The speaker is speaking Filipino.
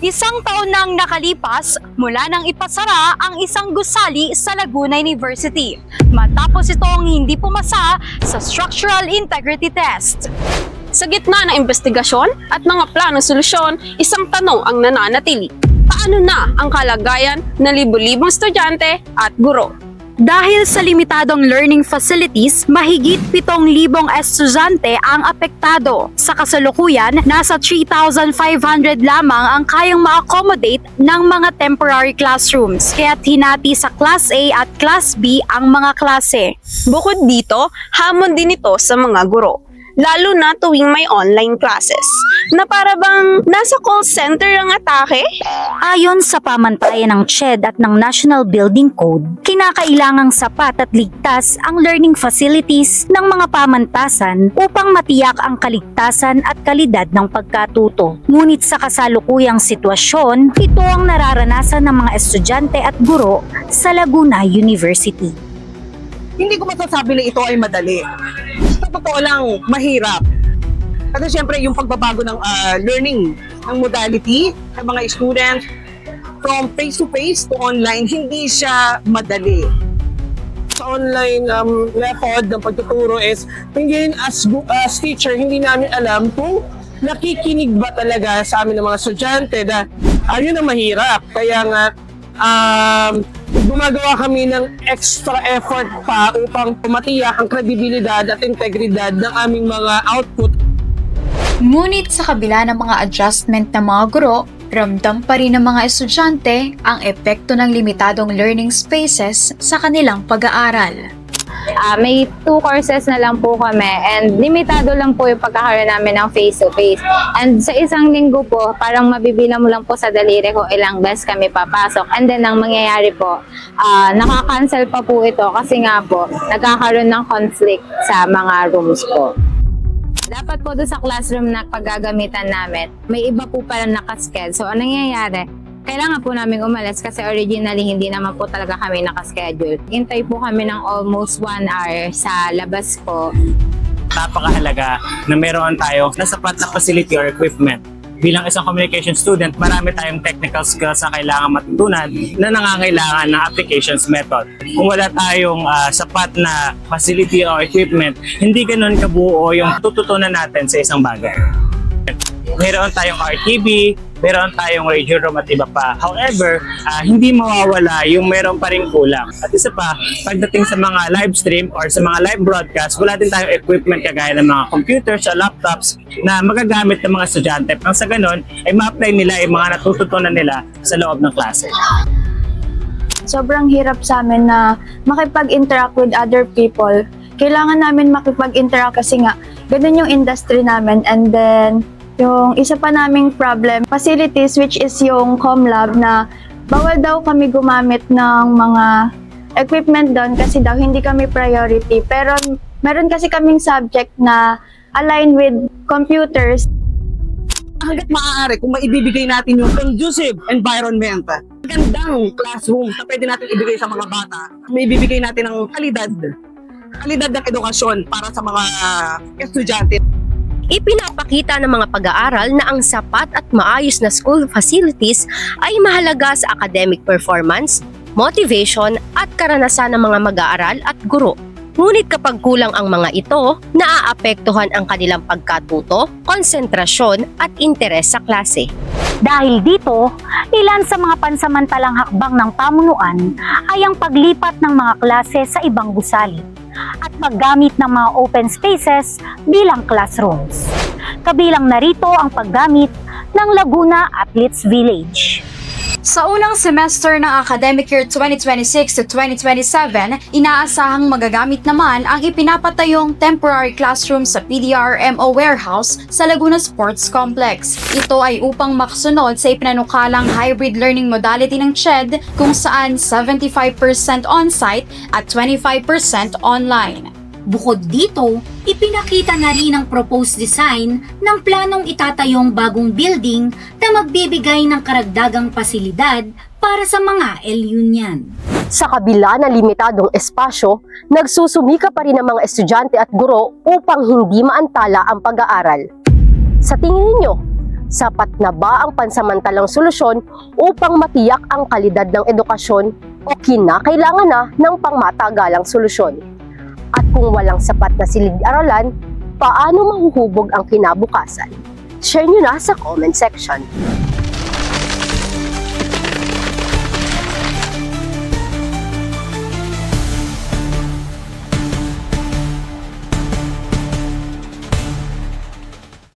Isang taon nang nakalipas mula nang ipasara ang isang gusali sa Laguna University matapos itong hindi pumasa sa Structural Integrity Test. Sa gitna ng investigasyon at mga planong solusyon, isang tanong ang nananatili. Paano na ang kalagayan ng libo-libong estudyante at guro? Dahil sa limitadong learning facilities, mahigit 7,000 estudyante ang apektado. Sa kasalukuyan, nasa 3,500 lamang ang kayang ma-accommodate ng mga temporary classrooms. Kaya't hinati sa Class A at Class B ang mga klase. Bukod dito, hamon din ito sa mga guro, lalo na tuwing may online classes, na para bang nasa call center ang atake? Ayon sa pamantayan ng CHED at ng National Building Code, kinakailangang sapat at ligtas ang learning facilities ng mga pamantasan upang matiyak ang kaligtasan at kalidad ng pagkatuto. Ngunit sa kasalukuyang sitwasyon, ito ang nararanasan ng mga estudyante at guro sa Laguna University. Hindi ko masasabi na ito ay madali. Sa totoo lang, mahirap. Kasi siyempre yung pagbabago ng learning, ng modality ng mga students from face-to-face to online, hindi siya madali. Sa online method ng pagtuturo is, hindi as teacher, hindi namin alam kung nakikinig ba talaga sa amin ng mga estudyante na ayun ang mahirap. Kaya nga, gumagawa kami ng extra effort pa upang matiyak ang kredibilidad at integridad ng aming mga output. Ngunit sa kabila ng mga adjustment ng mga guro, ramdam pa rin ng mga estudyante ang epekto ng limitadong learning spaces sa kanilang pag-aaral. May 2 courses na lang po kami and limitado lang po yung pagkakaroon namin ng face-to-face. And sa isang linggo po, parang mabibilang mo lang po sa daliri ko ilang beses kami papasok. And then ang mangyayari po, nakaka-cancel pa po ito kasi nga po, nagkakaroon ng conflict sa mga rooms po. Dapat po doon sa classroom na paggagamitan namin, may iba po palang nakaschedule. So, anong nangyayari? Kailangan po namin umalis kasi originally hindi naman po talaga kami nakaschedule. Hintay po kami ng almost 1 hour sa labas po. Napakahalaga na meron tayo na sapat na facility or equipment. Bilang isang communication student, marami tayong technical skills na kailangan matutunan na nangangailangan ng applications method. Kung wala tayong sapat na facility or equipment, hindi ganun kabuo yung tututunan natin sa isang bagay. Meron tayong RTV, meron tayong radio room at iba pa. However, hindi mawawala yung meron pa rin kulang. At isa pa, pagdating sa mga live stream or sa mga live broadcast, wala din tayong equipment kagaya ng mga computers o laptops na magagamit ng mga estudyante. Pang sa ganun, ay ma-apply nila yung mga natututunan nila sa loob ng klase. Sobrang hirap sa amin na makipag-interact with other people. Kailangan namin makipag-interact kasi nga, ganun yung industry namin. And then, yung isa pa naming problem, facilities which is yung ComLab na bawal daw kami gumamit ng mga equipment doon kasi daw hindi kami priority. Pero meron kasi kaming subject na align with computers. Hanggat maaari, kung maibibigay natin yung conducive environment, gandang classroom na pwede natin ibigay sa mga bata, may bibigay natin ng kalidad ng edukasyon para sa mga estudyante. Ipinapakita ng mga pag-aaral na ang sapat at maayos na school facilities ay mahalaga sa academic performance, motivation at karanasan ng mga mag-aaral at guro. Ngunit kapag kulang ang mga ito, naaapektuhan ang kanilang pagkatuto, konsentrasyon at interes sa klase. Dahil dito, ilan sa mga pansamantalang hakbang ng pamunuan ay ang paglipat ng mga klase sa ibang gusali at paggamit ng mga open spaces bilang classrooms. Kabilang narito ang paggamit ng Laguna Athletes Village. Sa unang semester ng academic year 2026 to 2027, inaasahang magagamit naman ang ipinapatayong temporary classroom sa PDRMO warehouse sa Laguna Sports Complex. Ito ay upang makasunod sa ipinanukalang hybrid learning modality ng CHED kung saan 75% on-site at 25% online. Bukod dito, ipinakita na rin ang proposed design ng planong itatayong bagong building na magbibigay ng karagdagang pasilidad para sa mga LU niyan. Sa kabila ng limitadong espasyo, nagsusumika pa rin ang mga estudyante at guro upang hindi maantala ang pag-aaral. Sa tingin ninyo, Sapat na ba ang pansamantalang solusyon upang matiyak ang kalidad ng edukasyon o kinakailangan na ng pangmatagalang solusyon? At kung walang sapat na silid-aralan, paano mahuhubog ang kinabukasan? Share nyo na sa comment section.